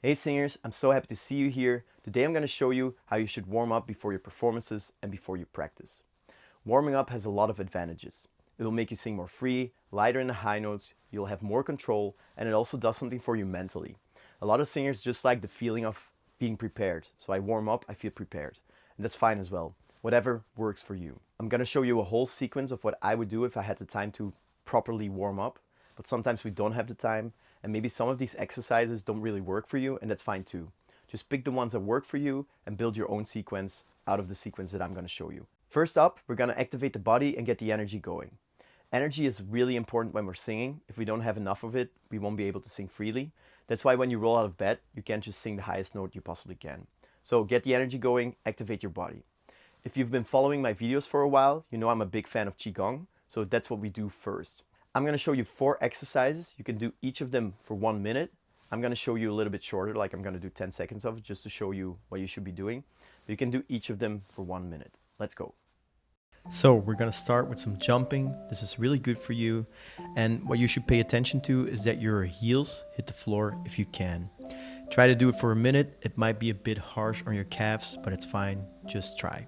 Hey singers, I'm so happy to see you here. Today I'm going to show you how you should warm up before your performances and before you practice. Warming up has a lot of advantages. It will make you sing more free, lighter in the high notes, you'll have more control, and it also does something for you mentally. A lot of singers just like the feeling of being prepared. So I warm up, I feel prepared. And that's fine as well. Whatever works for you. I'm going to show you a whole sequence of what I would do if I had the time to properly warm up. But sometimes we don't have the time, and maybe some of these exercises don't really work for you, and that's fine too. Just pick the ones that work for you and build your own sequence out of the sequence that I'm going to show you. First up, we're going to activate the body and get the energy going. Energy is really important when we're singing. If we don't have enough of it, we won't be able to sing freely. That's why when you roll out of bed, you can't just sing the highest note you possibly can. So get the energy going, activate your body. If you've been following my videos for a while, you know I'm a big fan of Qigong, so that's what we do first. I'm going to show you 4 exercises. You can do each of them for 1 minute. I'm going to show you a little bit shorter, like I'm going to do 10 seconds of it just to show you what you should be doing. But you can do each of them for 1 minute. Let's go. So we're going to start with some jumping. This is really good for you. And what you should pay attention to is that your heels hit the floor if you can. Try to do it for a minute. It might be a bit harsh on your calves, but it's fine. Just try.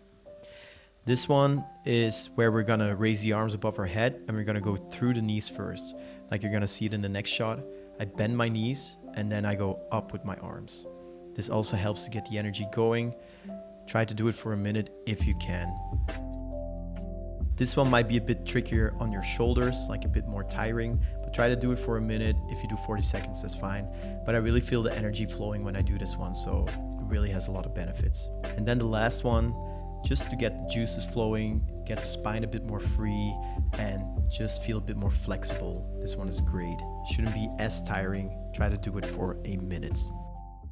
This one is where we're gonna raise the arms above our head and we're gonna go through the knees first. Like you're gonna see it in the next shot. I bend my knees and then I go up with my arms. This also helps to get the energy going. Try to do it for a minute if you can. This one might be a bit trickier on your shoulders, like a bit more tiring, but try to do it for a minute. If you do 40 seconds, that's fine. But I really feel the energy flowing when I do this one, so it really has a lot of benefits. And then the last one, just to get the juices flowing, get the spine a bit more free, and just feel a bit more flexible. This one is great. Shouldn't be as tiring. Try to do it for a minute.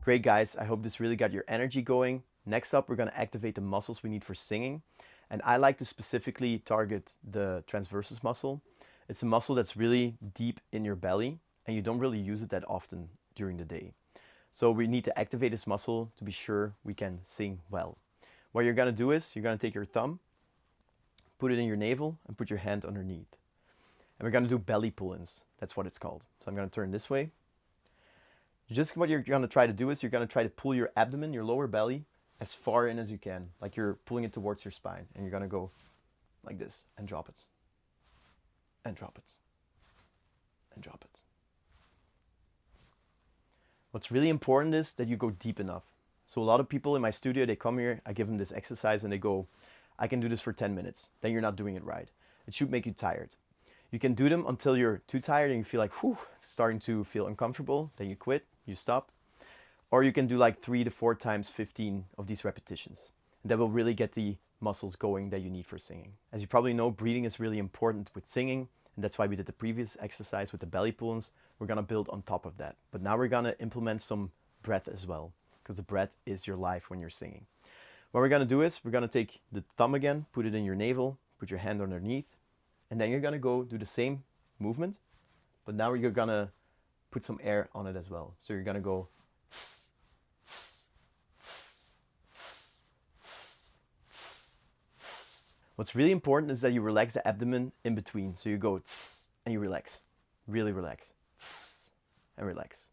Great guys, I hope this really got your energy going. Next up, we're gonna activate the muscles we need for singing. And I like to specifically target the transversus muscle. It's a muscle that's really deep in your belly and you don't really use it that often during the day. So we need to activate this muscle to be sure we can sing well. What you're gonna do is you're gonna take your thumb, put it in your navel and put your hand underneath. And we're gonna do belly pull-ins. That's what it's called. So I'm gonna turn this way. Just what you're gonna try to do is you're gonna try to pull your abdomen, your lower belly, as far in as you can, like you're pulling it towards your spine, and you're gonna go like this and drop it, and drop it, and drop it. What's really important is that you go deep enough. So a lot of people in my studio, they come here, I give them this exercise and they go, I can do this for 10 minutes. Then you're not doing it right. It should make you tired. You can do them until you're too tired and you feel like, whew, it's starting to feel uncomfortable. Then you quit, you stop. Or you can do like 3 to 4 times 15 of these repetitions. And that will really get the muscles going that you need for singing. As you probably know, breathing is really important with singing. And that's why we did the previous exercise with the belly pull-ins. We're gonna build on top of that. But now we're gonna implement some breath as well, because the breath is your life when you're singing. What we're gonna do is we're gonna take the thumb again, put it in your navel, put your hand underneath, and then you're gonna go do the same movement, but now you're gonna put some air on it as well. So you're gonna go tss, tss, tss, tss, tss, tss, tss. What's really important is that you relax the abdomen in between. So you go tss, and you relax, really relax, tss, and relax.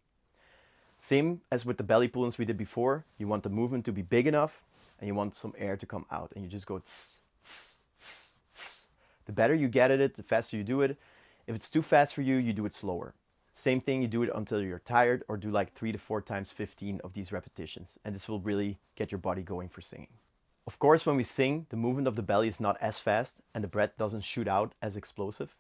Same as with the belly pull-ins we did before. You want the movement to be big enough and you want some air to come out, and you just go tss, tss, tss, tss. The better you get at it, the faster you do it. If it's too fast for you, you do it slower. Same thing, you do it until you're tired, or do like 3 to 4 times 15 of these repetitions. And this will really get your body going for singing. Of course, when we sing, the movement of the belly is not as fast and the breath doesn't shoot out as explosive.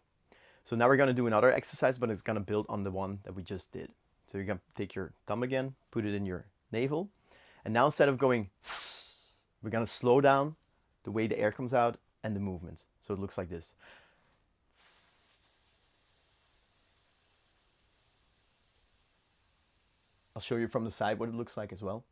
So now we're gonna do another exercise, but it's gonna build on the one that we just did. So you're gonna take your thumb again, put it in your navel. And now instead of going tss, we're gonna slow down the way the air comes out and the movement. So it looks like this. I'll show you from the side what it looks like as well.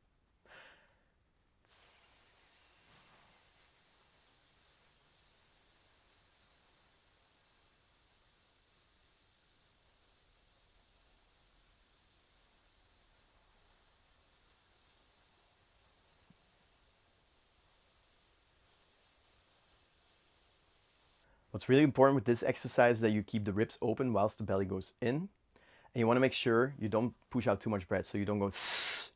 What's really important with this exercise is that you keep the ribs open whilst the belly goes in. And you want to make sure you don't push out too much breath, so you don't go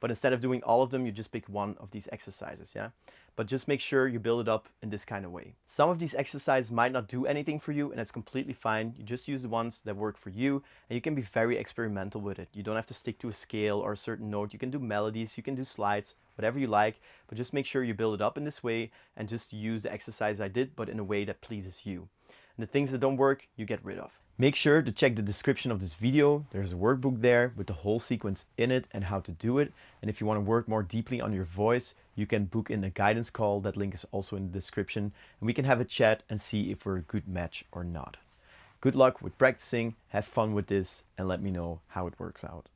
but instead of doing all of them, you just pick one of these exercises, yeah? But just make sure you build it up in this kind of way. Some of these exercises might not do anything for you, and it's completely fine. You just use the ones that work for you, and you can be very experimental with it. You don't have to stick to a scale or a certain note. You can do melodies, you can do slides, whatever you like, but just make sure you build it up in this way and just use the exercise I did, but in a way that pleases you. And the things that don't work, you get rid of. Make sure to check the description of this video. There's a workbook there with the whole sequence in it and how to do it. And if you want to work more deeply on your voice, you can book in a guidance call. That link is also in the description. And we can have a chat and see if we're a good match or not. Good luck with practicing, have fun with this, and let me know how it works out.